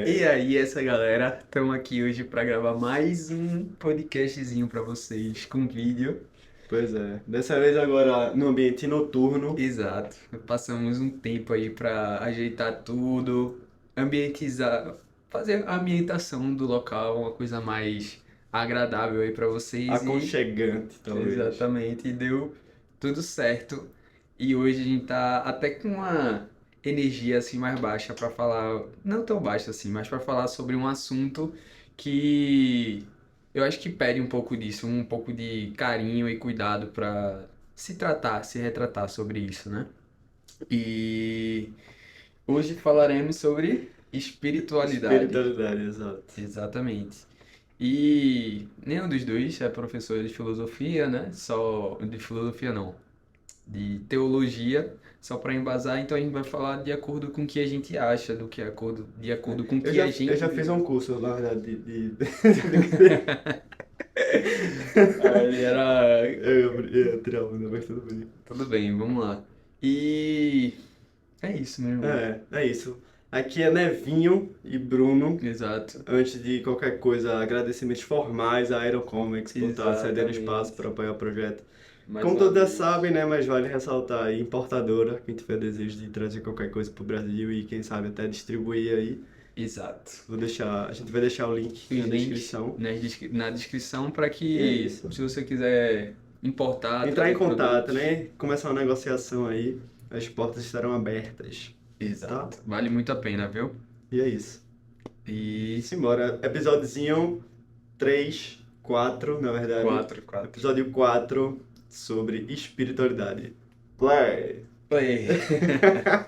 E aí, essa galera, estamos aqui hoje para gravar mais um podcastzinho para vocês com vídeo. Pois é, dessa vez agora no ambiente noturno. Exato. Passamos um tempo aí para ajeitar tudo, ambientizar, fazer a ambientação do local uma coisa mais agradável aí para vocês e Aconchegante, talvez. exatamente, e deu tudo certo. E hoje a gente tá até com uma energia assim mais baixa para falar, não tão baixa assim, mas para falar sobre um assunto que eu acho que pede um pouco disso, um pouco de carinho e cuidado para se tratar, se retratar sobre isso, né? E hoje falaremos sobre espiritualidade. Espiritualidade, exato. Exatamente. E nenhum dos dois é professor de filosofia, né? Só de filosofia não, de teologia, só para embasar, então a gente vai falar de acordo com o que a gente acha, do que é acordo, de acordo com o Eu que já, a eu gente já fiz viveu. um curso, na verdade, de... Aí era. Eu tirei onda, mas tudo bem. Tudo bem, vamos lá. E é isso, meu irmão. É isso. Aqui é Nevinho e Bruno. Exato. Antes de qualquer coisa, agradecimentos formais à Aerocomics por estar cedendo espaço Exatamente. para apoiar o projeto. Mais Como uma todos já vez. sabem, né, mas vale ressaltar aí, importadora, quem tiver desejo de trazer qualquer coisa para o Brasil e quem sabe até distribuir aí, Exato. a gente vai deixar o link Os na links descrição. na descrição para E é que, isso. se você quiser importar, Entrar em trazer contato, produtos. né? Começar uma negociação aí, as portas estarão abertas, tá? Exato. Vale muito a pena, viu? E é isso. E Simbora, episódiozinho 3, 4, na verdade. quatro. Episódio 4 sobre espiritualidade. Play! Play.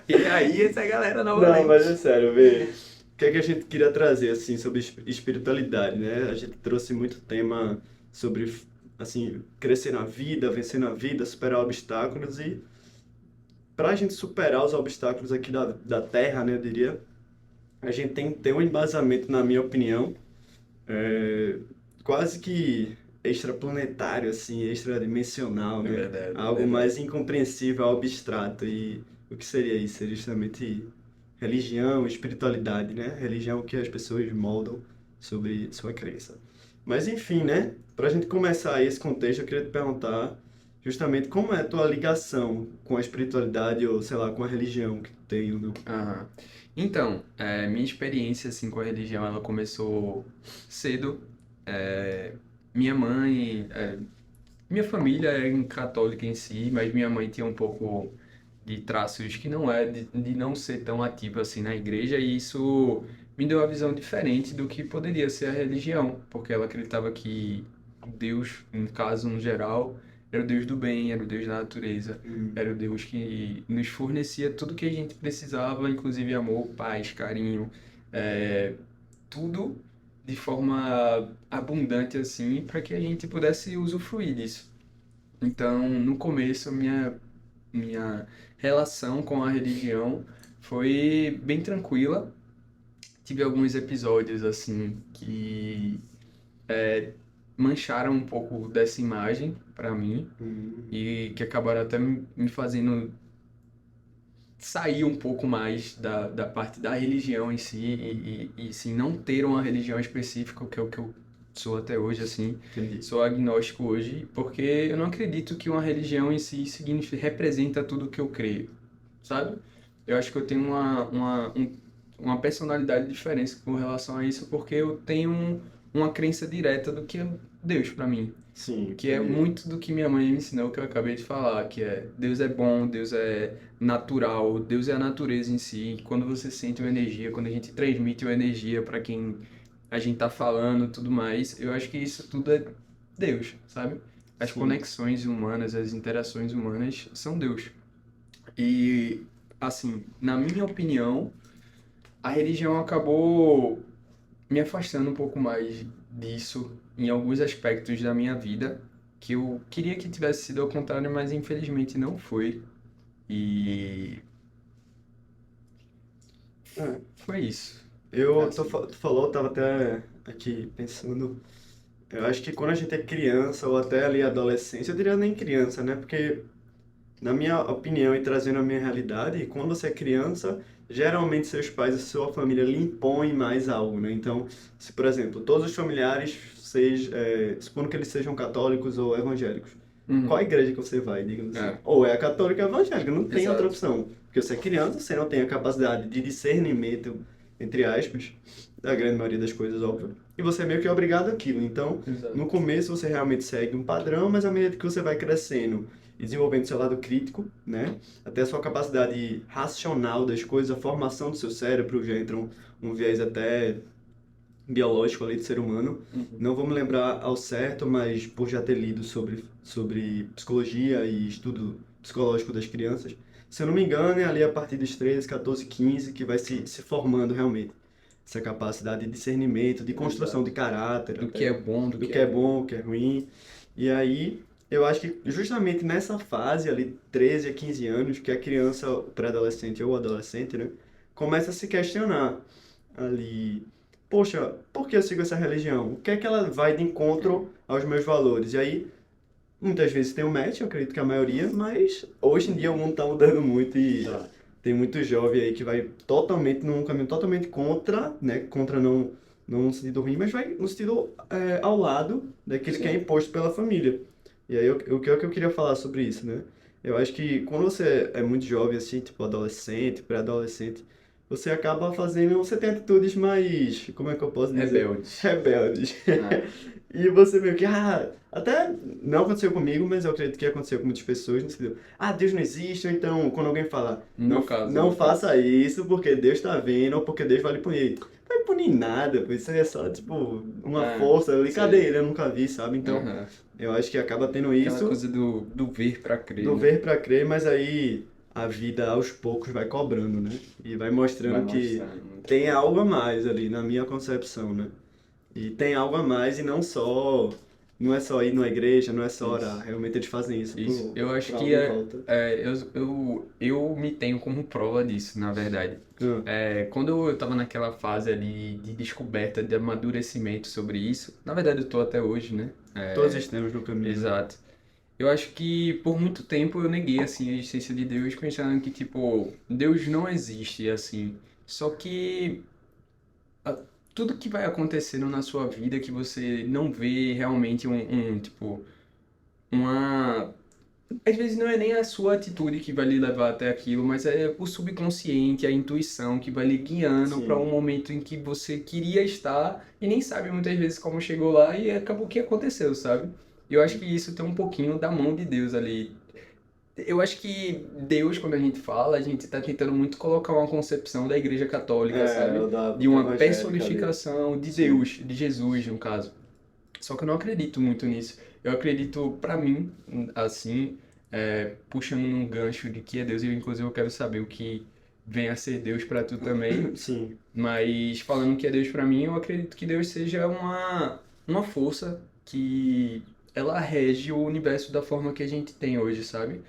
E aí, essa galera Não, mas é novamente. sério, vê. O que é que a gente queria trazer, assim, sobre espiritualidade, né? A gente trouxe muito tema sobre, assim, crescer na vida, vencer na vida, superar obstáculos e para a gente superar os obstáculos aqui da Terra, né, eu diria, a gente tem que ter um embasamento, na minha opinião, é, quase que extraplanetário, assim, extradimensional, É né? verdade, é Algo verdade. mais incompreensível, abstrato. E o que seria isso? Seria justamente religião, espiritualidade, né? Religião que as pessoas moldam sobre sua crença. Mas enfim, né? Para a gente começar esse contexto, eu queria te perguntar justamente como é a tua ligação com a espiritualidade ou, sei lá, com a religião que tu tem ou não. Aham. Então, minha experiência assim com a religião, ela começou cedo. É, minha mãe, minha família é católica em si, mas minha mãe tinha um pouco de traços que não é de não ser tão ativa assim na igreja, e isso me deu uma visão diferente do que poderia ser a religião, porque ela acreditava que Deus, no caso, no geral, era o Deus do bem, era o Deus da natureza, Hum, era o Deus que nos fornecia tudo que a gente precisava, inclusive amor, paz, carinho, é, tudo de forma abundante assim, para que a gente pudesse usufruir disso. Então, no começo, minha relação com a religião foi bem tranquila. Tive alguns episódios assim que mancharam um pouco dessa imagem para mim hum, e que acabaram até me fazendo sair um pouco mais da parte da religião em si e sim não ter uma religião específica, que é o que eu sou até hoje, assim, entendi. sou agnóstico hoje, porque eu não acredito que uma religião em si representa tudo que eu creio, sabe? Eu acho que eu tenho uma personalidade diferente com relação a isso, porque eu tenho uma crença direta do que é Deus para mim, Sim, que é entendi. muito do que minha mãe me ensinou, que eu acabei de falar, que é Deus é bom, Deus é natural, Deus é a natureza em si. Quando você sente uma energia, quando a gente transmite uma energia para quem a gente tá falando, tudo mais, eu acho que isso tudo é Deus, sabe? As Sim. conexões humanas, as interações humanas são Deus. E assim, na minha opinião, a religião acabou me afastando um pouco mais disso em alguns aspectos da minha vida, que eu queria que tivesse sido ao contrário, mas infelizmente não foi. E É. foi isso. Tu Assim. falou, eu tava até aqui pensando. Eu acho que quando a gente é criança ou até ali adolescência, eu diria nem criança, né? Porque na minha opinião e trazendo a minha realidade, quando você é criança, geralmente seus pais e sua família lhe impõem mais algo, né? Então, se, por exemplo, todos os familiares, supondo que eles sejam católicos ou evangélicos, qual Uhum. igreja que você vai, digamos assim? É, Ou é a católica ou evangélica, não tem outra exato. opção. Porque você é criança, você não tem a capacidade de discernimento, entre aspas, da grande maioria das coisas, óbvio. E você é meio que obrigado àquilo. Então, no Exato. começo você realmente segue um padrão, mas à medida que você vai crescendo e desenvolvendo seu lado crítico, né? Até a sua capacidade racional das coisas, a formação do seu cérebro já entra um viés até biológico ali do ser humano. Uhum. Não vou me lembrar ao certo, mas por já ter lido sobre psicologia e estudo psicológico das crianças, se eu não me engano, é ali a partir dos 13, 14, 15 que vai se formando realmente essa capacidade de discernimento, de construção de Exato. caráter, Do que é até bom, do do que que é é ruim. bom, o que é ruim. E aí, eu acho que justamente nessa fase ali, 13 a 15 anos, que a criança, o pré-adolescente ou o adolescente, né, começa a se questionar ali, poxa, por que eu sigo essa religião? O que é que ela vai de encontro aos meus valores? E aí, muitas vezes tem um match, eu acredito que a maioria, mas hoje em dia o mundo está mudando muito e Tá. tem muito jovem aí que vai totalmente num caminho totalmente contra, né? Contra não no sentido ruim, mas vai no sentido ao lado daquele que é Sim. imposto pela família. E aí o que é que eu queria falar sobre isso, né? Eu acho que quando você é muito jovem, assim, tipo adolescente, pré-adolescente, você acaba fazendo, você tem atitudes mais, como é que eu posso dizer? Rebeldes. Rebeldes. É. E você meio que, até não aconteceu comigo, mas eu acredito que aconteceu com muitas pessoas, no sentido, Deus não existe, ou então quando alguém fala, No não, meu caso, não no caso. faça isso porque Deus está vendo, ou porque Deus vai lhe punir. Não vai punir nada, pô, isso aí é só, tipo, uma É, força ali, cadê sei. ele? Eu nunca vi, sabe? Então, Aham. eu acho que acaba tendo Aquela isso coisa do ver pra crer, do né? ver para crer, mas aí a vida aos poucos vai cobrando, né? E vai Vai mostrando que mostrando, muito tem bom. algo a mais ali, na minha concepção, né? E tem algo a mais e não é só ir numa igreja, não é só orar. Isso. Realmente eles fazem isso Isso. Eu acho por que algo em volta. eu me tenho como prova disso, na verdade. Ah, Quando eu estava naquela fase ali de descoberta, de amadurecimento sobre isso, na verdade eu tô até hoje, né? todos estamos no caminho, né? Exato. Eu acho que por muito tempo eu neguei assim a existência de Deus, pensando que tipo, Deus não existe assim. Só que a- tudo que vai acontecendo na sua vida que você não vê realmente tipo uma às vezes não é nem a sua atitude que vai lhe levar até aquilo, mas é o subconsciente, a intuição que vai lhe guiando para um Sim. momento em que você queria estar e nem sabe muitas vezes como chegou lá e acabou que aconteceu, sabe? E eu acho que isso tem um pouquinho da mão de Deus ali. Eu acho que Deus, quando a gente fala, a gente está tentando muito colocar uma concepção da Igreja Católica, É, sabe? o da De uma evangélica ali. personificação de Sim. Deus, de Jesus, no caso. Só que eu não acredito muito nisso. Eu acredito, pra mim, assim, puxando um gancho de que é Deus, e inclusive eu quero saber o que vem a ser Deus pra tu também. Sim. Mas falando que é Deus pra mim, eu acredito que Deus seja uma força que ela rege o universo da forma que a gente tem hoje, sabe?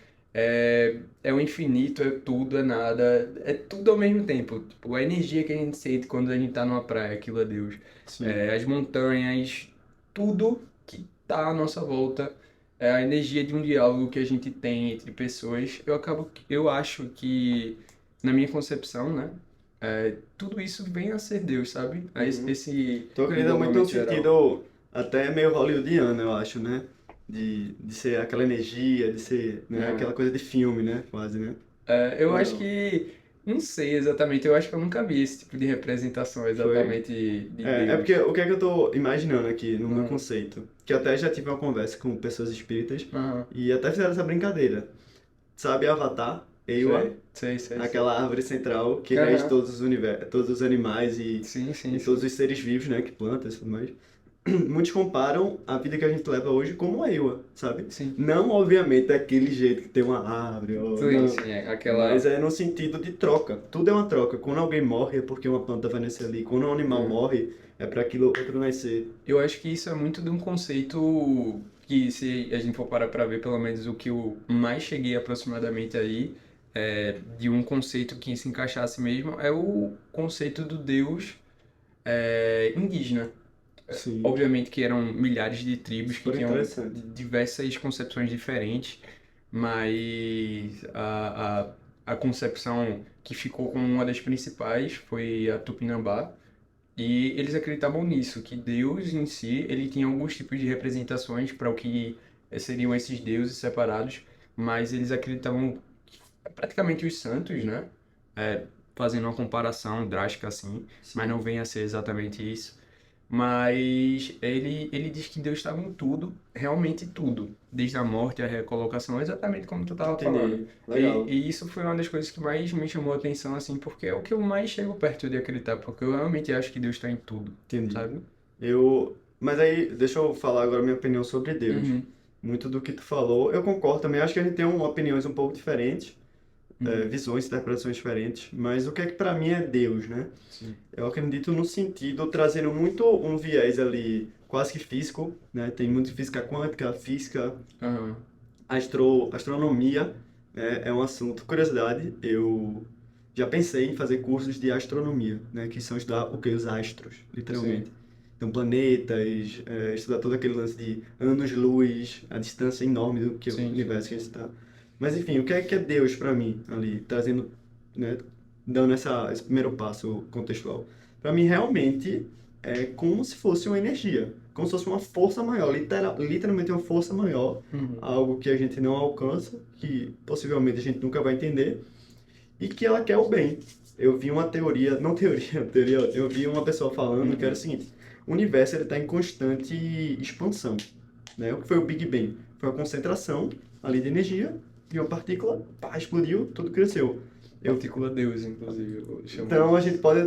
É o infinito, é tudo, é nada, é tudo ao mesmo tempo. Tipo, a energia que a gente sente quando a gente tá numa praia, aquilo é Deus. Sim. As montanhas, tudo que tá à nossa volta, é a energia de um diálogo que a gente tem entre pessoas. Eu acho que, na minha concepção, né? Tudo isso vem a ser Deus, sabe? Uhum. Esse Então, eu acredito muito num englobamento geral. sentido até meio hollywoodiano, eu acho, né? De ser aquela energia, de ser, né? Né? Aquela coisa de filme, né? Quase, né? Eu Ou acho não? que, não sei exatamente, eu acho que eu nunca vi esse tipo de representação Foi? exatamente de É porque Deus. o que é que eu tô imaginando aqui no meu Uhum. conceito? Que eu até já tive uma conversa com pessoas espíritas Aham. e até fizeram essa brincadeira. Sabe Avatar? Ewa? Sei, sei, sei, sei. Aquela árvore central que rege Aham. todos todos os animais Sim, sim, e todos sim. os seres vivos, né? Que plantas e tudo mais. Muitos comparam a vida que a gente leva hoje como a Ewa, sabe? Sim. Não, obviamente, daquele jeito que tem uma árvore, ou Sim, não. sim, é Mas aquela. é no sentido de troca. Tudo é uma troca. Quando alguém morre é porque uma planta vai nascer ali. Quando um animal Hum. morre é para aquilo outro nascer. Eu acho que isso é muito de um conceito que, se a gente for parar para ver, pelo menos o que eu mais cheguei aproximadamente aí, de um conceito que se encaixasse mesmo, é o conceito do Deus indígena. Sim, Obviamente que eram milhares de tribos que super tinham interessante. diversas concepções diferentes, mas a concepção que ficou como uma das principais foi a Tupinambá, e eles acreditavam nisso, que Deus em si, ele tinha alguns tipos de representações para o que seriam esses deuses separados, mas eles acreditavam que praticamente os santos, né? É, fazendo uma comparação drástica assim, mas Sim. não vem a ser exatamente isso. Mas ele diz que Deus estava em tudo, realmente tudo, desde a morte à recolocação, exatamente como tu estava falando. Entendi. E, Legal. e isso foi uma das coisas que mais me chamou a atenção, assim, porque é o que eu mais chego perto de acreditar, porque eu realmente acho que Deus está em tudo, Entendi. sabe? Mas aí, deixa eu falar agora minha opinião sobre Deus. Uhum, Muito do que tu falou, eu concordo também. Acho que a gente tem opiniões um pouco diferentes, uhum, visões, interpretações diferentes. Mas o que é que pra mim é Deus, né? sim. Eu acredito no sentido, trazendo muito um viés ali quase que físico, né? Tem muito física quântica, física, Aham, astronomia, né? É um assunto. Curiosidade, eu já pensei em fazer cursos de astronomia, né? Que são estudar o que? Os astros, sim, literalmente. Então, planetas, estudar todo aquele lance de anos-luz, a distância enorme do que o sim, sim, universo que a gente está. Mas, enfim, o que é Deus para mim ali, trazendo, né? Dando esse primeiro passo contextual. Para mim, realmente, é como se fosse uma energia, como se fosse uma força maior, literalmente uma força maior, uhum, algo que a gente não alcança, que possivelmente a gente nunca vai entender, e que ela quer o bem. Eu vi uma teoria, não teoria, teoria, eu vi uma pessoa falando que era o uhum, seguinte: o universo está em constante expansão, né? O que foi o Big Bang? Foi a concentração ali de energia, e uma partícula, pá, explodiu, tudo cresceu. Eu partícula Deus, inclusive, eu chamo então a isso. gente pode,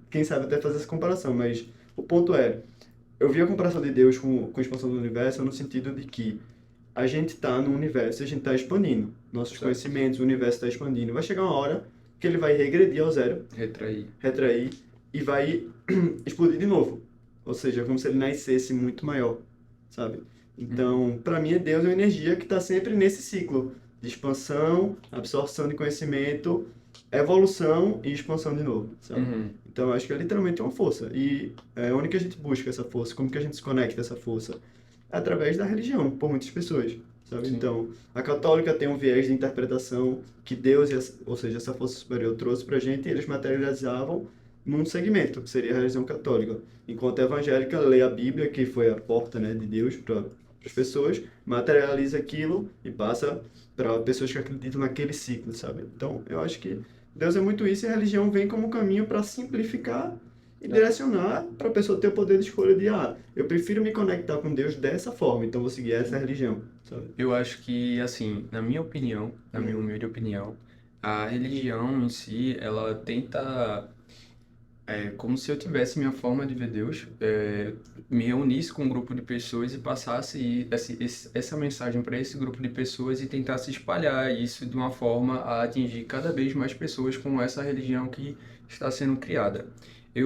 quem sabe, até fazer essa comparação, mas o ponto é, eu vi a comparação de Deus com a expansão do universo no sentido de que a gente está no universo, a gente está expandindo. Nossos Certo. conhecimentos, o universo está expandindo. Vai chegar uma hora que ele vai regredir ao zero, Retrair. retrair e vai explodir de novo. Ou seja, é como se ele nascesse muito maior, sabe? Uhum, Então, para mim, Deus é uma energia que está sempre nesse ciclo de expansão, absorção de conhecimento, evolução e expansão de novo, sabe? uhum, Então, eu acho que é literalmente uma força. E é onde que a gente busca essa força? Como que a gente se conecta a essa força? É através da religião, por muitas pessoas, sabe? sim. Então, a católica tem um viés de interpretação que Deus, ou seja, essa força superior trouxe pra gente e eles materializavam num segmento, que seria a religião católica. Enquanto a evangélica lê a Bíblia, que foi a porta, né, de Deus para as pessoas, materializa aquilo e passa para pessoas que acreditam naquele ciclo, sabe? Então, eu acho que Deus é muito isso e a religião vem como um caminho para simplificar e É. direcionar para a pessoa ter o poder de escolha de, eu prefiro me conectar com Deus dessa forma, então vou seguir essa religião, sabe? Eu acho que, assim, na minha opinião, na minha humilde opinião, a religião em si, ela tenta, como se eu tivesse minha forma de ver Deus, me reunisse com um grupo de pessoas e passasse essa mensagem para esse grupo de pessoas e tentasse espalhar isso de uma forma a atingir cada vez mais pessoas com essa religião que está sendo criada.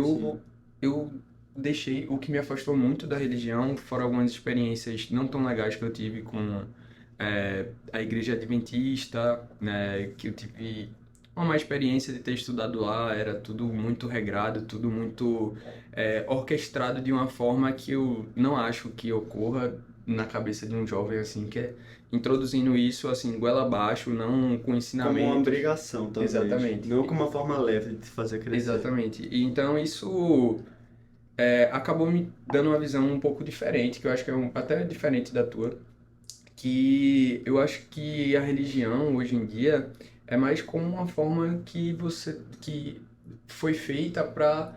Sim. Eu, eu deixei, o que me afastou muito da religião foram algumas experiências não tão legais que eu tive com a igreja adventista, né, que eu tive uma má experiência de ter estudado lá, era tudo muito regrado, tudo muito orquestrado de uma forma que eu não acho que ocorra na cabeça de um jovem assim, que é introduzindo isso assim, goela abaixo, não com Como uma ensinamentos. obrigação, talvez. Exatamente, Não como uma forma leve de te fazer crescer. exatamente. E então isso acabou me dando uma visão um pouco diferente, que eu acho que é até diferente da tua, que eu acho que a religião hoje em dia é mais como uma forma que foi feita para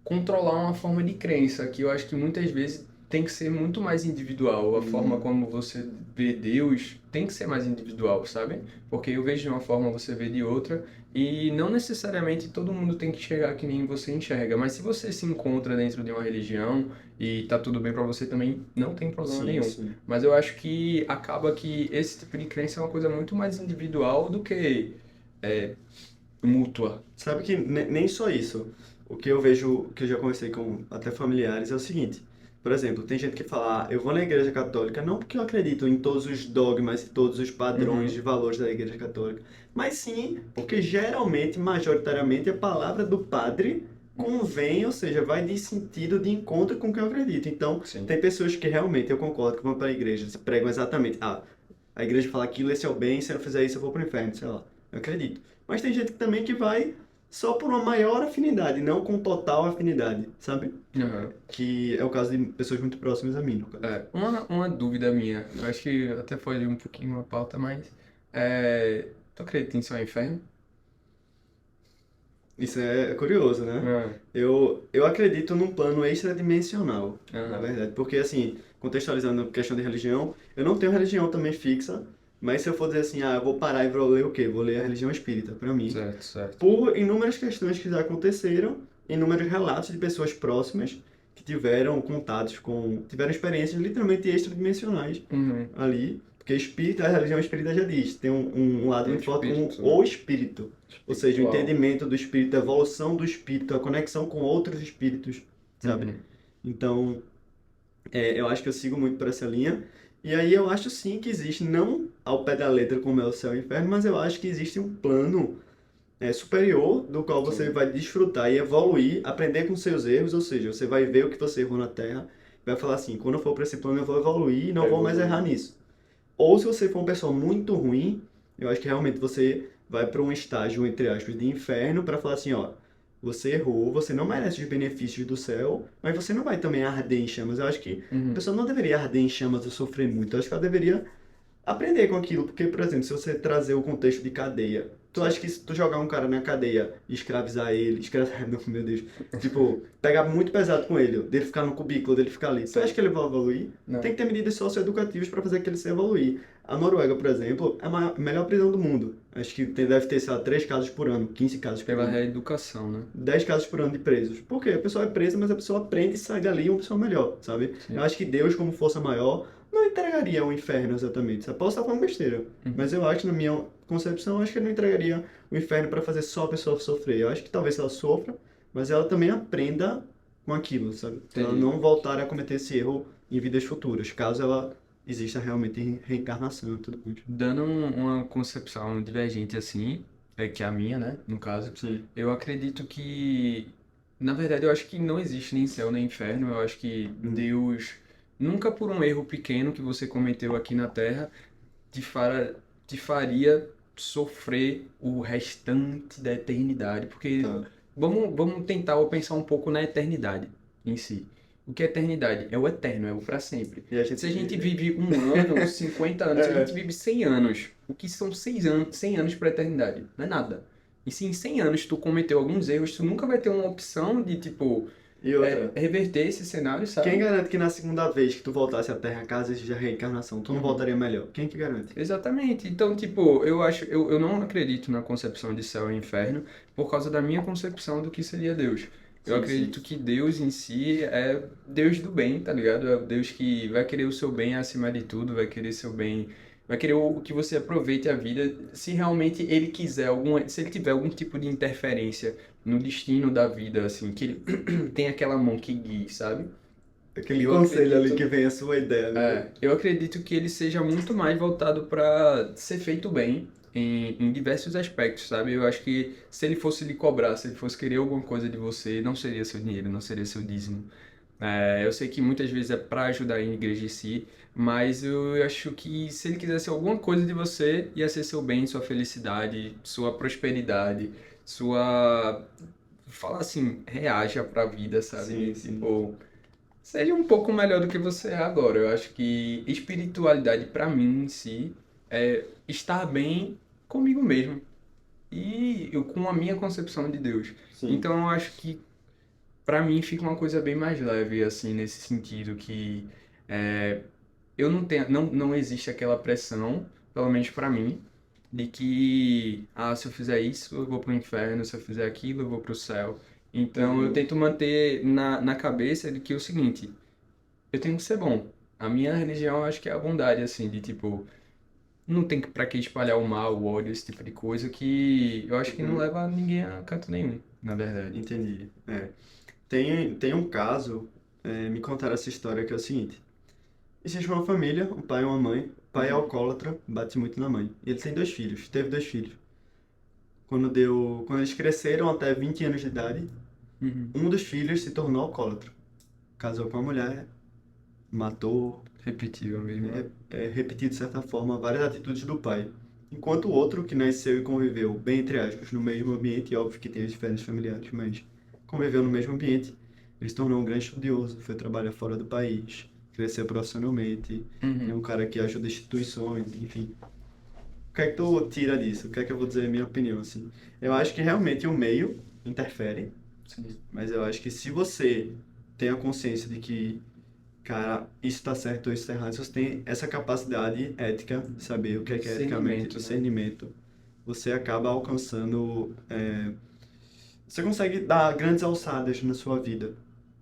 controlar uma forma de crença, que eu acho que muitas vezes tem que ser muito mais individual. A forma Hum, como você vê Deus tem que ser mais individual, sabe? Porque eu vejo de uma forma, você vê de outra, e não necessariamente todo mundo tem que chegar que nem você enxerga, mas se você se encontra dentro de uma religião e tá tudo bem para você também, não tem problema sim, nenhum. sim. Mas eu acho que acaba que esse tipo de crença é uma coisa muito mais individual do que é, mútua. Sabe que nem só isso. O que eu vejo, que eu já conversei com até familiares, é o seguinte. Por exemplo, tem gente que fala, eu vou na igreja católica não porque eu acredito em todos os dogmas e todos os padrões de Uhum, valores da igreja católica, mas sim porque geralmente, majoritariamente, a palavra do padre convém, ou seja, vai de sentido de encontro com o que eu acredito. Então, sim. tem pessoas que realmente, eu concordo, que vão para a igreja, se pregam exatamente, a igreja fala aquilo, esse é o bem, se eu não fizer isso eu vou pro inferno, sei lá. Eu acredito. Mas tem gente também que vai só por uma maior afinidade, não com total afinidade, sabe? Aham. Que é o caso de pessoas muito próximas a mim, no caso. Uma dúvida minha, eu acho que até foi um pouquinho uma pauta, mas tu acredita em céu e inferno? Isso é curioso, né? Ah, Eu acredito num plano extradimensional, na aham, verdade. Porque, assim, contextualizando a questão de religião, eu não tenho religião também fixa, mas se eu for dizer assim, eu vou parar e vou ler o quê? Vou ler a religião espírita, pra mim. certo, certo. Por inúmeras questões que já aconteceram, inúmeros relatos de pessoas próximas que tiveram contatos com, tiveram experiências literalmente extradimensionais Uhum. ali, porque espírita, a religião espírita já diz, tem um lado Um muito forte como espírito, né? o espírito, ou seja, o Espiritual. entendimento do espírito, a evolução do espírito, a conexão com outros espíritos, sabe? Uhum. Então, eu acho que eu sigo muito por essa linha. E aí eu acho sim que existe, não ao pé da letra como é o céu e o inferno, mas eu acho que existe um plano superior do qual você Sim. vai desfrutar e evoluir, aprender com seus erros, ou seja, você vai ver o que você errou na Terra, vai falar assim, quando eu for para esse plano eu vou evoluir e não Vai vou mais evoluir. errar nisso. Ou se você for uma pessoa muito ruim, eu acho que realmente você vai para um estágio, entre aspas, de inferno para falar assim, ó, você errou, você não merece os benefícios do céu, mas você não vai também arder em chamas. Eu acho que a Uhum. pessoa não deveria arder em chamas ou sofrer muito. Eu acho que ela deveria aprender com aquilo, porque, por exemplo, se você trazer o contexto de cadeia, tu acha que Certo. se tu jogar um cara na cadeia e escravizar ele, escravizar, não, meu Deus, tipo, pegar muito pesado com ele, dele ficar no cubículo, dele ficar ali, tu acha que Certo. ele vai evoluir? Tem Não. que ter medidas socioeducativas para fazer aquele se evoluir. A Noruega, por exemplo, é a melhor prisão do mundo. Acho que deve ter, sei lá, 3 casos por ano, 15 casos por Pela ano. reeducação, né? 10 casos por ano de presos. Por quê? A pessoa é presa, mas a pessoa aprende e sai dali uma pessoa melhor, sabe? Eu Sim. acho que Deus, como força maior, não entregaria o inferno exatamente. Eu posso estar falando besteira, Uhum. mas eu acho, na minha concepção, eu acho que ele não entregaria o inferno para fazer só a pessoa sofrer. Eu acho que talvez ela sofra, mas ela também aprenda com aquilo, sabe? Para ela Entendi. não voltar a cometer esse erro em vidas futuras, caso ela exista realmente em reencarnação e tudo mais. Dando uma concepção divergente assim, que a minha, né, no caso, Sim. eu acredito que, na verdade, eu acho que não existe nem céu nem inferno. Eu acho que Uhum. Deus, nunca por um erro pequeno que você cometeu aqui na Terra, te faria sofrer o restante da eternidade. Porque Tá. vamos tentar pensar um pouco na eternidade em si. O que é eternidade? É o eterno, é o para sempre. E a Se gente a gente vive. vive um ano, 50 anos, se a gente É. vive 100 anos, o que são 100 anos para a eternidade? Não é nada. E se em 100 anos tu cometeu alguns erros, tu nunca vai ter uma opção de, tipo, E outra. reverter esse cenário, Quem sabe? garante que na segunda vez que tu voltasse à Terra, caso exista reencarnação, tu não Uhum. voltaria melhor? Quem que garante? Exatamente. Então, tipo, eu não acredito na concepção de céu e inferno por causa da minha concepção do que seria Deus. Eu Sim, sim. acredito que Deus em si é Deus do bem, tá ligado? É o Deus que vai querer o seu bem acima de tudo, vai querer seu bem, vai querer o que você aproveite a vida, se realmente ele quiser se ele tiver algum tipo de interferência no destino da vida, assim, que ele tem aquela mão que guie, sabe? Aquele Eu conselho ali que acredito vem a sua ideia, né? eu acredito que ele seja muito mais voltado para ser feito bem em diversos aspectos, sabe? Eu acho que se ele fosse lhe cobrar, se ele fosse querer alguma coisa de você, não seria seu dinheiro, não seria seu dízimo. Eu sei que muitas vezes é para ajudar a igreja em si, mas eu acho que se ele quisesse alguma coisa de você, ia ser seu bem, sua felicidade, sua prosperidade, sua. Fala assim, reaja pra vida, Sim, sabe? sim. Tipo. Seja um pouco melhor do que você é agora. Eu acho que espiritualidade, para mim em si, é estar bem comigo mesmo e eu, com a minha concepção de Deus. Sim. Então, eu acho que para mim fica uma coisa bem mais leve, assim, nesse sentido que é, eu não tenho, não existe aquela pressão, pelo menos para mim, de que, se eu fizer isso, eu vou pro inferno, se eu fizer aquilo, eu vou pro céu. Então, eu Uhum. tento manter na cabeça de que é o seguinte. Eu tenho que ser bom. A minha religião, eu acho que é a bondade, assim, de tipo, não tem pra que espalhar o mal, o ódio, esse tipo de coisa que eu acho que não Uhum. leva ninguém a canto nenhum, na verdade. Entendi. Tem um caso, me contaram essa história que é o seguinte. Existe uma família, um pai e uma mãe. O pai é Uhum. alcoólatra, bate muito na mãe. E ele tem 2 filhos, teve 2 filhos. Quando eles cresceram até 20 anos de idade, Uhum. um dos filhos se tornou alcoólatra. Casou com uma mulher, matou, Repetível mesmo, né? Repetir, de certa forma, várias atitudes do pai. Enquanto o outro, que nasceu e conviveu, bem entre aspas, no mesmo ambiente, óbvio que tem as diferenças familiares, mas conviveu no mesmo ambiente, ele se tornou um grande estudioso, foi trabalhar fora do país, cresceu profissionalmente, é um Uhum. cara que ajuda instituições, enfim. O que é que tu tira disso? O que é que eu vou dizer a minha opinião, assim? Eu acho que realmente o meio interfere, Sim. mas eu acho que se você tem a consciência de que, cara, isso está certo ou isso está errado, se você tem essa capacidade ética, de saber o que é eticamente, Discernimento, né? discernimento, você acaba alcançando. Você consegue dar grandes alçadas na sua vida,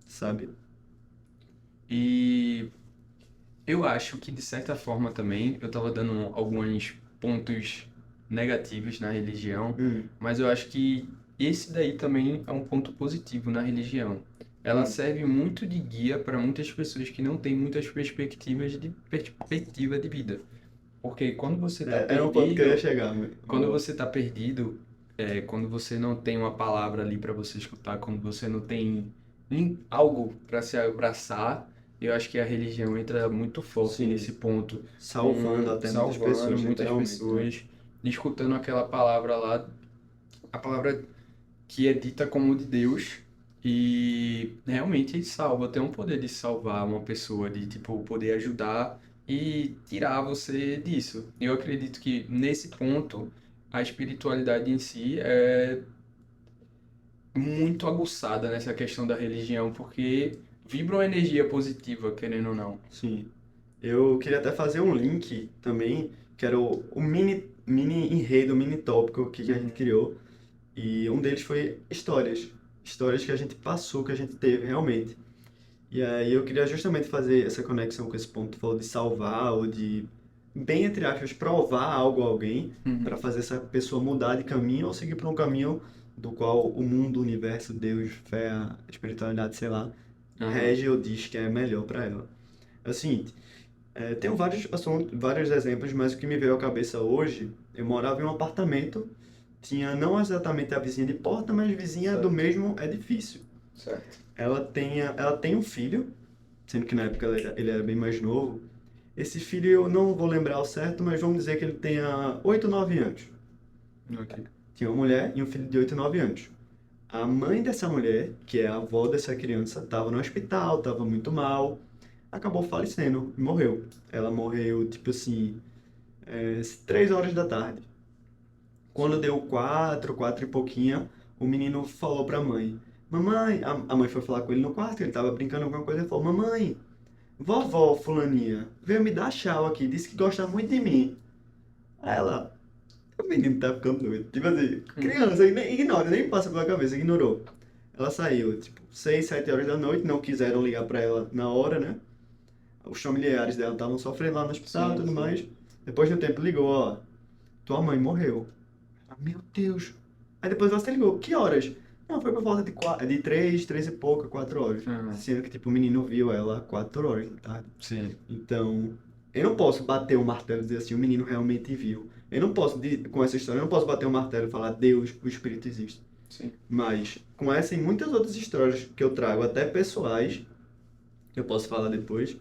sabe? E eu acho que, de certa forma, também, eu estava dando alguns pontos negativos na religião, Hum, mas eu acho que esse daí também é um ponto positivo na religião. Ela hum. serve muito de guia para muitas pessoas que não têm muitas perspectiva de vida. Porque quando você está Era um ponto que eu ia perdido, chegar, quando Manuel. você está perdido, quando você não tem uma palavra ali para você escutar, quando você não tem algo para se abraçar, eu acho que a religião entra muito forte nesse Sim, ponto, salvando até muitas salvando pessoas, muitas literalmente, né? pessoas, escutando aquela palavra lá, a palavra que é dita como de Deus. E realmente salva, tem um poder de salvar uma pessoa, de tipo poder ajudar e tirar você disso. Eu acredito que nesse ponto a espiritualidade em si é muito aguçada nessa questão da religião, porque vibra uma energia positiva, querendo ou não. Sim. Eu queria até fazer um link também, que era o mini enredo, mini tópico que a gente Uhum. criou. E um deles foi histórias. Histórias que a gente passou, que a gente teve realmente. E aí eu queria justamente fazer essa conexão com esse ponto, que tu falou de salvar ou de, bem entre aspas, provar algo a alguém para Uhum. fazer essa pessoa mudar de caminho ou seguir por um caminho do qual o mundo, o universo, Deus, fé, a espiritualidade, sei lá, Aham. rege ou diz que é melhor para ela. É o seguinte, tenho vários assuntos, vários exemplos, mas o que me veio à cabeça hoje, eu morava em um apartamento, tinha não exatamente a vizinha de porta, mas vizinha do Certo, mesmo edifício. certo. Ela tem um filho, sendo que na época ele era bem mais novo. Esse filho eu não vou lembrar ao certo, mas vamos dizer que ele tenha 8 9 anos. Ok. Tinha uma mulher e um filho de 8 9 anos. A mãe dessa mulher, que é a avó dessa criança, estava no hospital, estava muito mal, acabou falecendo e morreu. Ela morreu, tipo assim, 3 horas da tarde. Quando Sim. deu 4 e pouquinho, o menino falou pra mãe: Mamãe, a mãe foi falar com ele no quarto, ele tava brincando com alguma coisa, ele falou: Mamãe, vovó Fulaninha veio me dar tchau aqui, disse que gosta muito de mim. Aí ela, o menino tá ficando doido. Tipo assim, Hum. criança, ignora, nem passa pela cabeça, ignorou. Ela saiu, tipo, 6 7 horas da noite, não quiseram ligar pra ela na hora, né? Os familiares dela estavam sofrendo lá no hospital e Sim, tudo sim. mais. Depois de um tempo ligou, ó, tua mãe morreu. Meu Deus. Aí depois você ligou, que horas? Não, foi por volta de 3 e pouca, 4 horas. Aham. Sendo que, tipo, o menino viu ela 4 horas da tarde. Sim, Então, eu não posso bater o martelo e dizer assim, o menino realmente viu. Eu não posso, com essa história, eu não posso bater o martelo e falar, Deus, o Espírito existe. sim. Mas, com essa e muitas outras histórias que eu trago, até pessoais, que eu posso falar depois,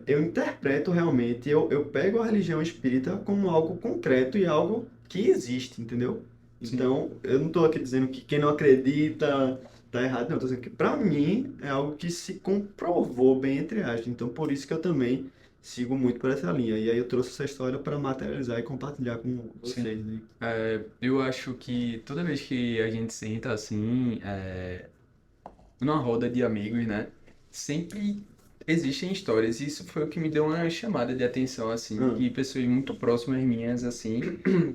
eu interpreto realmente, eu pego a religião espírita como algo concreto e algo que existe, entendeu? Sim. Então, eu não estou aqui dizendo que quem não acredita tá errado, não. Estou dizendo que, para mim, é algo que se comprovou bem entre aspas. Então, por isso que eu também sigo muito por essa linha. E aí eu trouxe essa história para materializar e compartilhar com Sim. vocês, né? Eu acho que toda vez que a gente senta assim, numa roda de amigos, né? Sempre existem histórias. E isso foi o que me deu uma chamada de atenção, assim, Ah, que pessoas muito próximas minhas, assim,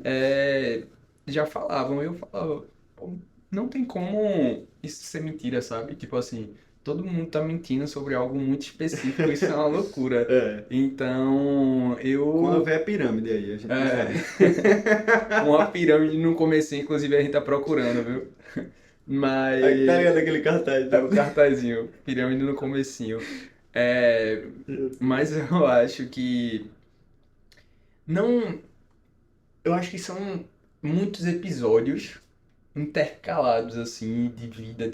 é, já falavam. Eu falava, "Pô, não tem como isso ser mentira, sabe? Tipo assim, todo mundo tá mentindo sobre algo muito específico, isso é uma loucura. é. Então, Quando eu vê a pirâmide aí, a gente não é, sabe. uma pirâmide no começo, inclusive a gente tá procurando, viu? Aí tá ligado Mas aquele cartaz. é o cartazinho, pirâmide no comecinho. É, mas eu acho que não, eu acho que são muitos episódios intercalados, assim, de vida.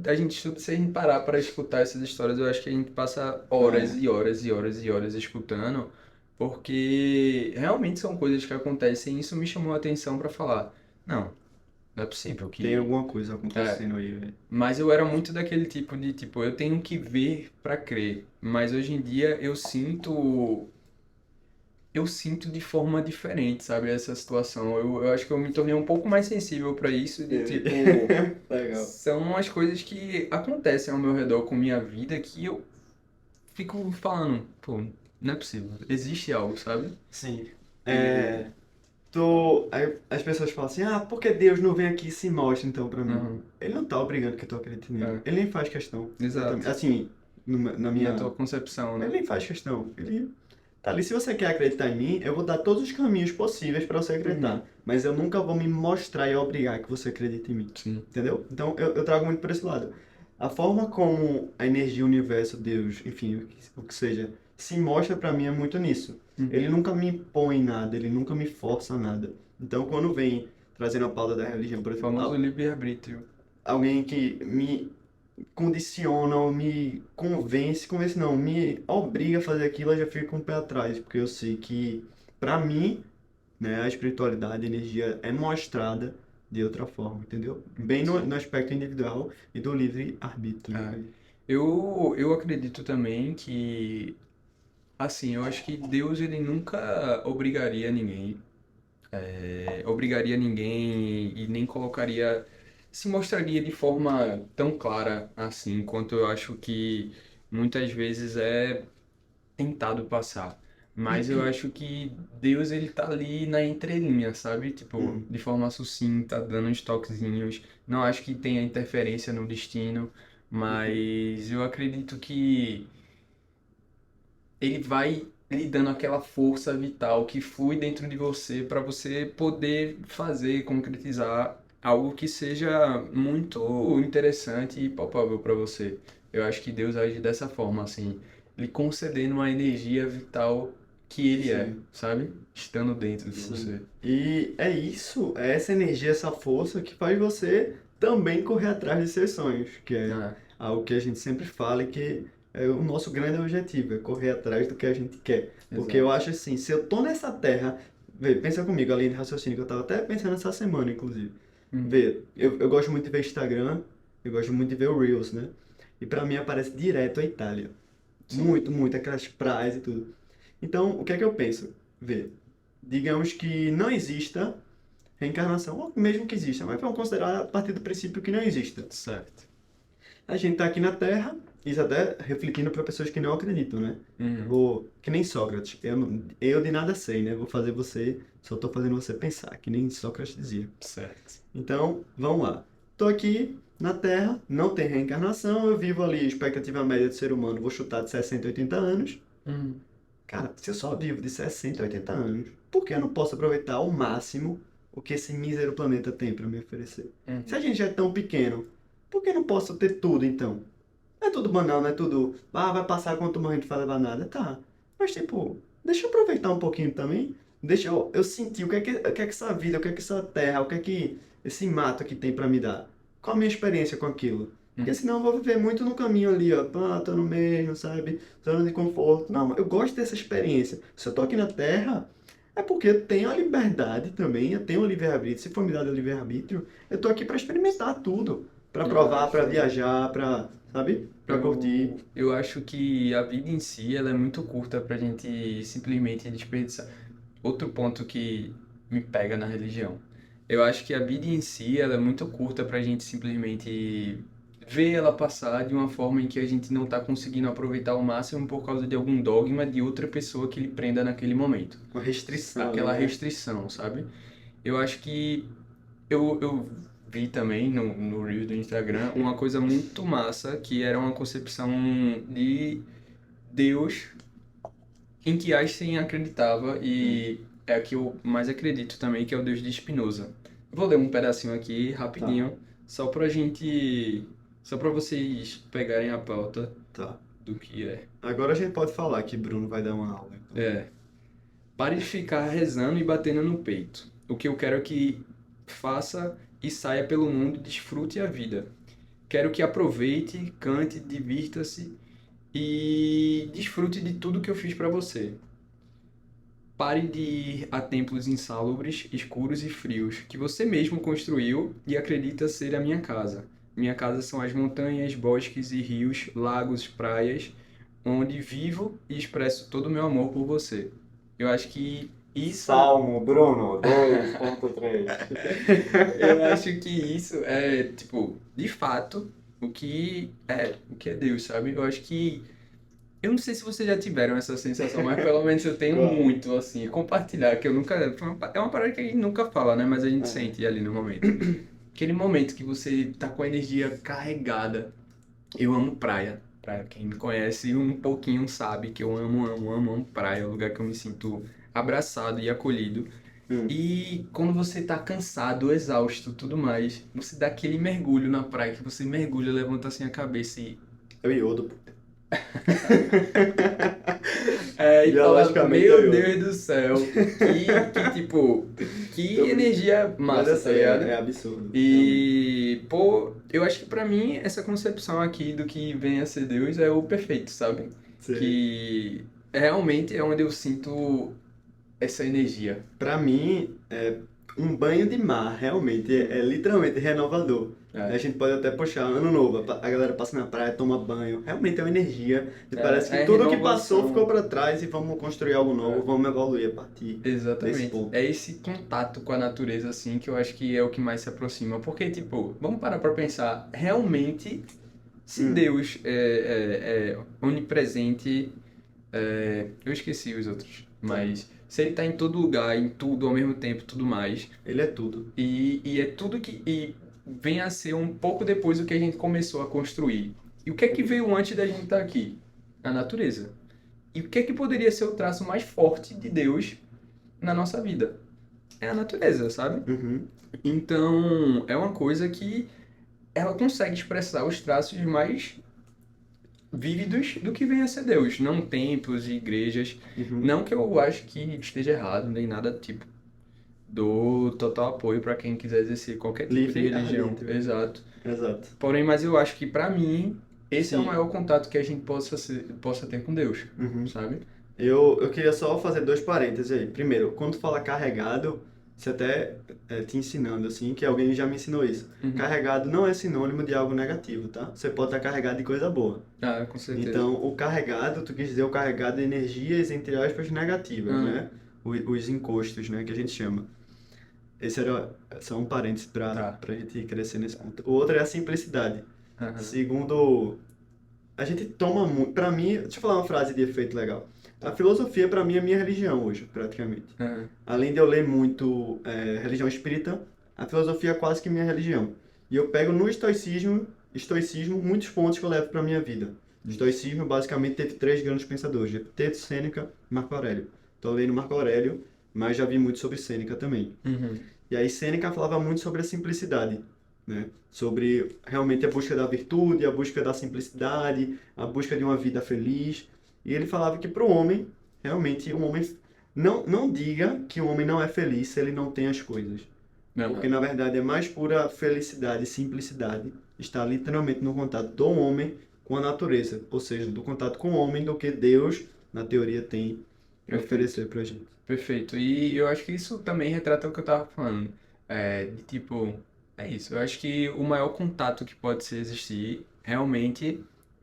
A gente estuda, se a gente parar para escutar essas histórias, eu acho que a gente passa horas É, e horas e horas e horas escutando, porque realmente são coisas que acontecem e isso me chamou a atenção para falar, não, não é possível tem que... alguma coisa É, acontecendo aí, velho. mas eu era muito daquele tipo de, tipo, eu tenho que ver para crer. Mas hoje em dia eu sinto de forma diferente, sabe, essa situação. Eu acho que eu me tornei um pouco mais sensível para isso, de tipo, Legal. são as coisas que acontecem ao meu redor com minha vida que eu fico falando, pô, não é possível. Existe algo, sabe? Sim. E, É, aí as pessoas falam assim, ah, por que Deus não vem aqui e se mostra então pra mim? aham, Ele não tá obrigando que tu acredite nele. é, Ele nem faz questão. Exatamente. exato. Assim, na Na minha... tua concepção, Ele né? nem faz questão. Ele tá ali. Se você quer acreditar em mim, eu vou dar todos os caminhos possíveis pra você Uhum, acreditar. Mas eu nunca vou me mostrar e obrigar que você acredite em mim. sim. Entendeu? Então eu trago muito por esse lado. A forma como a energia, o universo, Deus, enfim, o que seja, se mostra pra mim é muito nisso. Ele Uhum. nunca me impõe nada, ele nunca me força a nada. Então quando vem trazendo a pauta da religião, por exemplo, Famoso livre-arbítrio. alguém que me condiciona ou me convence não, me obriga a fazer aquilo, eu já fico com o pé atrás, porque eu sei que, pra mim, né, a espiritualidade, a energia é mostrada de outra forma, entendeu? Bem no Sim. aspecto individual e do livre-arbítrio. É. Eu acredito também que, assim, eu acho que Deus ele nunca obrigaria ninguém e nem colocaria, se mostraria de forma tão clara assim, quanto eu acho que muitas vezes é tentado passar. Mas eu acho que Deus ele tá ali na entrelinha, sabe? Tipo, Uhum. de forma sucinta, dando uns toquezinhos. Não acho que tenha interferência no destino, mas eu acredito que ele vai lhe dando aquela força vital que flui dentro de você para você poder fazer, concretizar algo que seja muito interessante e palpável para você. Eu acho que Deus age dessa forma, assim, lhe concedendo uma energia vital que ele é, Sim, sabe? Estando dentro de sim. você. E é isso, é essa energia, essa força que faz você também correr atrás de seus sonhos, que é Ah, algo que a gente sempre fala e que é o nosso grande objetivo, é correr atrás do que a gente quer. Porque eu exato. acho assim, se eu tô nessa terra, vê, pensa comigo, além de raciocínio que eu tava até pensando essa semana, inclusive. Hum, Vê, eu gosto muito de ver Instagram, eu gosto muito de ver o Reels, né? E pra mim aparece direto a Itália. sim. Muito, muito, aquelas praias e tudo. Então, o que é que eu penso? Vê, digamos que não exista reencarnação, ou mesmo que exista, mas vamos considerar a partir do princípio que não exista. Certo. A gente está aqui na Terra, isso até refletindo para pessoas que não acreditam, né? Uhum, Vou, que nem Sócrates, eu de nada sei, né? Vou fazer você, só estou fazendo você pensar, que nem Sócrates dizia. certo. Então, vamos lá. Estou aqui na Terra, não tem reencarnação, eu vivo ali, expectativa média do ser humano, vou chutar de 60 a 80 anos. Uhum, Cara, se eu só vivo de 60 a 80 anos, por que eu não posso aproveitar ao máximo o que esse mísero planeta tem para me oferecer? Se a uhum. gente já é tão pequeno, por que eu não posso ter tudo então? Não é tudo banal, não é tudo, ah, vai passar quanto morrendo não vai levar nada. Tá. Mas tipo, deixa eu aproveitar um pouquinho também. Deixa eu sentir o que é que essa vida, o que é que essa terra, o que é que esse mato aqui tem para me dar. Qual a minha experiência com aquilo? Porque Uhum. senão eu vou viver muito no caminho ali, ó. Pá, tô no mesmo, sabe? Zona de conforto. Não, eu gosto dessa experiência. Se eu tô aqui na Terra, é porque eu tenho a liberdade também, eu tenho o livre-arbítrio. Se for me dado o livre-arbítrio, eu tô aqui para experimentar tudo. Para Eu provar, para acho. viajar, para, sabe? Para curtir. Eu acho que a vida em si ela é muito curta pra gente simplesmente desperdiçar. Outro ponto que me pega na religião. Eu acho que a vida em si ela é muito curta pra gente simplesmente ver ela passar de uma forma em que a gente não tá conseguindo aproveitar ao máximo por causa de algum dogma de outra pessoa que lhe prenda naquele momento. Uma restrição ali, Aquela né? restrição, sabe? Eu acho que eu vi também no Reel do Instagram uma coisa muito massa que era uma concepção de Deus em que Einstein acreditava Hum, e é a que eu mais acredito também, que é o Deus de Spinoza. Vou ler um pedacinho aqui tá, rapidinho, só pra gente, só pra vocês pegarem a pauta tá. do que é. Agora a gente pode falar que Bruno vai dar uma aula, então. É, pare de ficar rezando e batendo no peito. O que eu quero que faça e saia pelo mundo e desfrute a vida. Quero que aproveite, cante, divirta-se e desfrute de tudo que eu fiz para você. Pare de ir a templos insalubres, escuros e frios, que você mesmo construiu e acredita ser a minha casa. Minha casa são as montanhas, bosques e rios, lagos, praias, onde vivo e expresso todo o meu amor por você. Eu acho que isso, Salmo, Bruno, 2.3. eu acho que isso é, tipo, de fato, o que é Deus, sabe? Eu acho que eu não sei se vocês já tiveram essa sensação, mas pelo menos eu tenho Claro. muito, assim, compartilhar, que eu nunca. É uma parada que a gente nunca fala, né? Mas a gente sente ali no momento. Aquele momento que você tá com a energia carregada. Eu amo praia. Praia, quem me conhece um pouquinho sabe que eu amo praia. É um lugar que eu me sinto abraçado e acolhido. Hum. E quando você tá cansado, exausto, tudo mais, você dá aquele mergulho na praia, que você mergulha, levanta assim a cabeça e É o iodo, pô. e fala, Biologicamente é o meu iodo. Deus do céu, tipo, que Tô brincando. energia Mas massa, tá assim, ligado? é absurdo, realmente. E, pô, eu acho que pra mim essa concepção aqui do que vem a ser Deus é o perfeito, sabe? Sei. Que realmente é onde eu sinto essa energia. Pra mim, um banho de mar, realmente, é literalmente renovador. A É, gente pode até puxar ano novo, a galera passa na praia, toma banho, realmente é uma energia, e parece que é tudo que passou ficou renovação. pra trás e vamos construir algo novo, É. vamos evoluir a partir desse Exatamente. ponto. É esse contato com a natureza, assim, que eu acho que é o que mais se aproxima. Porque, tipo, vamos parar pra pensar, realmente, se Hum, Deus é onipresente, eu esqueci os outros, tá. mas se ele tá em todo lugar, em tudo ao mesmo tempo, tudo mais, Ele é tudo. e é tudo que e vem a ser um pouco depois do que a gente começou a construir. E o que é que veio antes da gente estar aqui? A natureza. E o que é que poderia ser o traço mais forte de Deus na nossa vida? É a natureza, sabe? Uhum. Então, é uma coisa que ela consegue expressar os traços mais vívidos do que vem a ser Deus, não templos e igrejas. Uhum. Não que eu acho que esteja errado, nem nada do tipo. Dou total apoio para quem quiser exercer qualquer tipo de religião. Livre-arbítrio. Exato. Exato. Porém, mas eu acho que para mim, esse é o Sim. maior contato que a gente possa ter com Deus, Uhum. sabe? Eu queria só fazer dois parênteses aí. Primeiro, quando tu fala carregado, você até te ensinando, assim, que alguém já me ensinou isso. Uhum. Carregado não é sinônimo de algo negativo, tá? Você pode estar carregado de coisa boa. Ah, com certeza. Então, o carregado, tu quis dizer o carregado de energias, entre aspas, negativas, Ah, né? Os encostos, né, que a gente chama. Esse era só um parênteses para tá. a gente crescer nesse ponto. O outro é a simplicidade. Aham. Segundo, a gente toma muito. Para mim, deixa eu falar uma frase de efeito legal. A filosofia, para mim, é minha religião hoje, praticamente. Aham. Além de eu ler muito religião espírita, a filosofia é quase que minha religião. E eu pego no estoicismo muitos pontos que eu levo para minha vida. O estoicismo basicamente teve três grandes pensadores: Epiteto, Sêneca e Marco Aurélio. Estou lendo Marco Aurélio, mas já vi muito sobre Sêneca também. Uhum. E aí Sêneca falava muito sobre a simplicidade, né? Sobre realmente a busca da virtude, a busca da simplicidade, a busca de uma vida feliz. E ele falava que para o homem, realmente, um homem não diga que o homem não é feliz se ele não tem as coisas. Porque Aham. na verdade é mais pura felicidade e simplicidade está literalmente no contato do homem com a natureza, ou seja, do contato com o homem do que Deus, na teoria, tem para Perfeito. oferecer para a gente. Perfeito. E eu acho que isso também retrata o que eu tava falando. De tipo, é isso. Eu acho que o maior contato que pode se existir realmente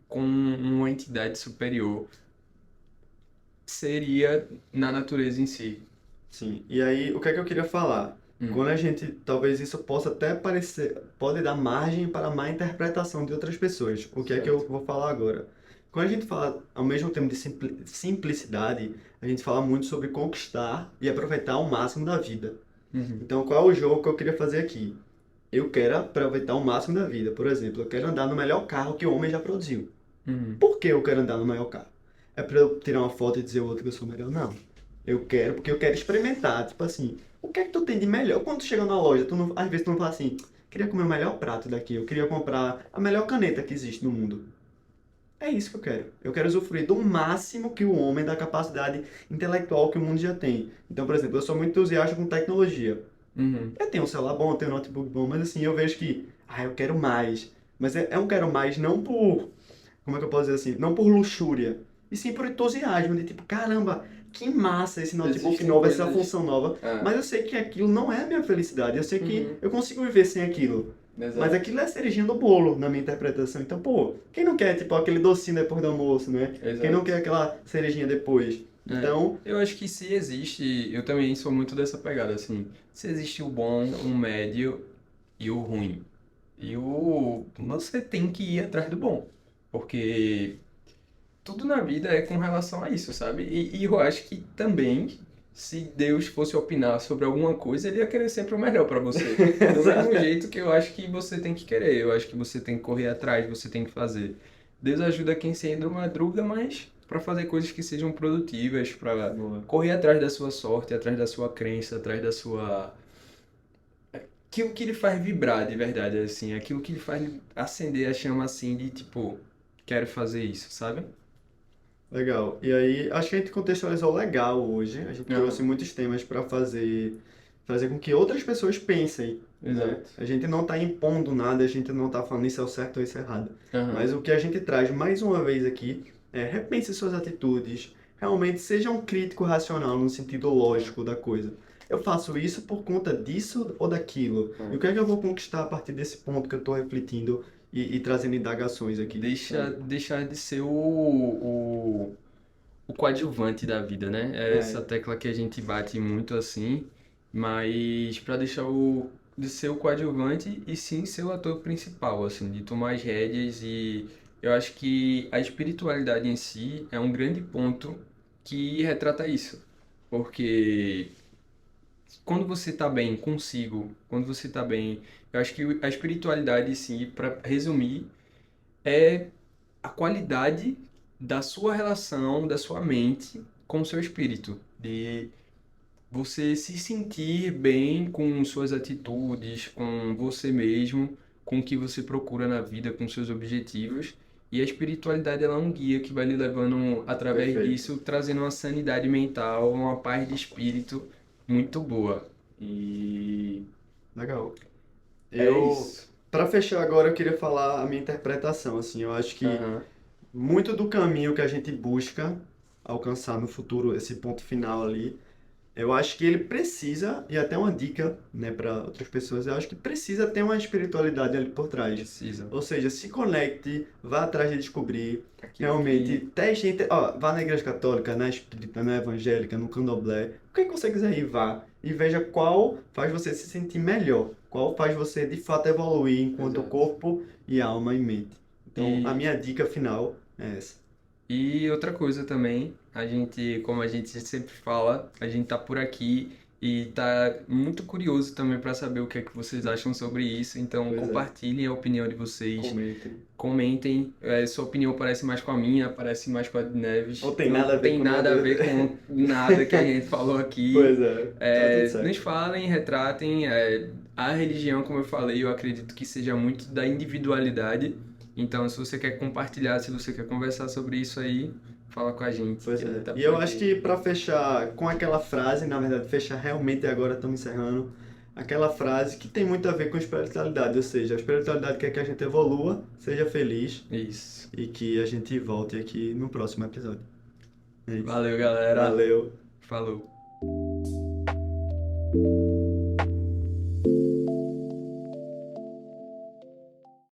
com uma entidade superior seria na natureza em si. Sim, e aí o que é que eu queria falar? Hum. Quando a gente, talvez isso possa até parecer, pode dar margem para má interpretação de outras pessoas. O que é que eu Certo. vou falar agora? Quando a gente fala ao mesmo tempo de simplicidade, a gente fala muito sobre conquistar e aproveitar o máximo da vida. Uhum. Então, qual é o jogo que eu queria fazer aqui? Eu quero aproveitar o máximo da vida. Por exemplo, eu quero andar no melhor carro que o homem já produziu. Uhum. Por que eu quero andar no maior carro? É pra eu tirar uma foto e dizer ao outro que eu sou melhor? Não. Eu quero porque eu quero experimentar. Tipo assim, o que é que tu tem de melhor? Quando tu chega na loja, às vezes tu não fala assim, queria comer o melhor prato daqui, eu queria comprar a melhor caneta que existe no mundo. É isso que eu quero. Eu quero usufruir do máximo que o homem, da capacidade intelectual que o mundo já tem. Então, por exemplo, eu sou muito entusiasta com tecnologia. Uhum. Eu tenho um celular bom, eu tenho um notebook bom, mas assim, eu vejo que, eu quero mais. Mas é um quero mais não por, como é que eu posso dizer assim, não por luxúria, e sim por entusiasmo, de tipo, caramba, que massa esse notebook Existem novo, essa coisas. função nova, Ah, mas eu sei que aquilo não é a minha felicidade, eu sei que uhum. eu consigo viver sem aquilo. Mas Exato. aquilo é a cerejinha do bolo, na minha interpretação. Então, pô, quem não quer, tipo, aquele docinho depois do almoço, né? Quem não Exato. quer aquela cerejinha depois? É, Então, eu acho que se existe, eu também sou muito dessa pegada, assim, se existe o bom, o médio e o ruim. E você tem que ir atrás do bom, porque tudo na vida é com relação a isso, sabe? E eu acho que também, se Deus fosse opinar sobre alguma coisa, ele ia querer sempre o melhor para você. Do mesmo exato. jeito que eu acho que você tem que querer, eu acho que você tem que correr atrás, você tem que fazer. Deus ajuda quem se ainda madruga, mas para fazer coisas que sejam produtivas, para Boa. correr atrás da sua sorte, atrás da sua crença, atrás da sua aquilo que lhe faz vibrar de verdade, assim, aquilo que lhe faz acender a chama assim de tipo, quero fazer isso, sabe? Legal. E aí, acho que a gente contextualizou legal hoje. A gente trouxe Aham, muitos temas para fazer com que outras pessoas pensem, né? exato. A gente não está impondo nada, a gente não está falando isso é o certo ou isso é errado. Aham, Mas o que a gente traz mais uma vez aqui é repense suas atitudes, realmente seja um crítico racional no sentido lógico da coisa. Eu faço isso por conta disso ou daquilo? E o que é que eu vou conquistar a partir desse ponto que eu estou refletindo e trazendo indagações aqui, sabe? deixar de ser o coadjuvante da vida, né? É essa É, tecla que a gente bate muito assim, mas para deixar de ser o coadjuvante e sim ser o ator principal, assim, de tomar as rédeas e eu acho que a espiritualidade em si é um grande ponto que retrata isso, porque quando você tá bem consigo, quando você tá bem, eu acho que a espiritualidade, sim, para resumir, é a qualidade da sua relação, da sua mente com o seu espírito, de você se sentir bem com suas atitudes, com você mesmo, com o que você procura na vida, com seus objetivos. E a espiritualidade ela é um guia que vai lhe levando, através perfeito. disso, trazendo uma sanidade mental, uma paz de espírito muito boa. E Legal. é Eu, isso. para fechar agora, eu queria falar a minha interpretação, assim, eu acho que Aham. muito do caminho que a gente busca alcançar no futuro, esse ponto final ali, eu acho que ele precisa, e até uma dica, né, para outras pessoas, eu acho que precisa ter uma espiritualidade ali por trás. Precisa. Ou seja, se conecte, vá atrás de descobrir. Aquilo Realmente, que. tem gente, ó, vá na igreja católica, na espírita, na evangélica, no candomblé, o que você quiser ir, vá. E veja qual faz você se sentir melhor, qual faz você de fato evoluir enquanto Exato. corpo e alma e mente. Então, a E minha dica final é essa. E outra coisa também, a gente, como a gente sempre fala, a gente tá por aqui e tá muito curioso também para saber o que é que vocês acham sobre isso. Então, Pois é, compartilhem a opinião de vocês, comentem. comentem. Sua opinião parece mais com a minha, parece mais com a de Neves. Ou tem Não nada a ver tem com nada a nada. ver com nada que a gente falou aqui. Pois é, tá tudo Nos certo. falem, retratem. A religião, como eu falei, eu acredito que seja muito da individualidade. Então, se você quer compartilhar, se você quer conversar sobre isso aí, fala com a gente, Pois que a gente é. tá E por eu acho aqui. que para fechar com aquela frase, na verdade, fechar realmente agora estamos encerrando, aquela frase que tem muito a ver com espiritualidade, ou seja, a espiritualidade quer que a gente evolua, seja feliz Isso. e que a gente volte aqui no próximo episódio. É isso. Valeu, galera. Valeu. Falou.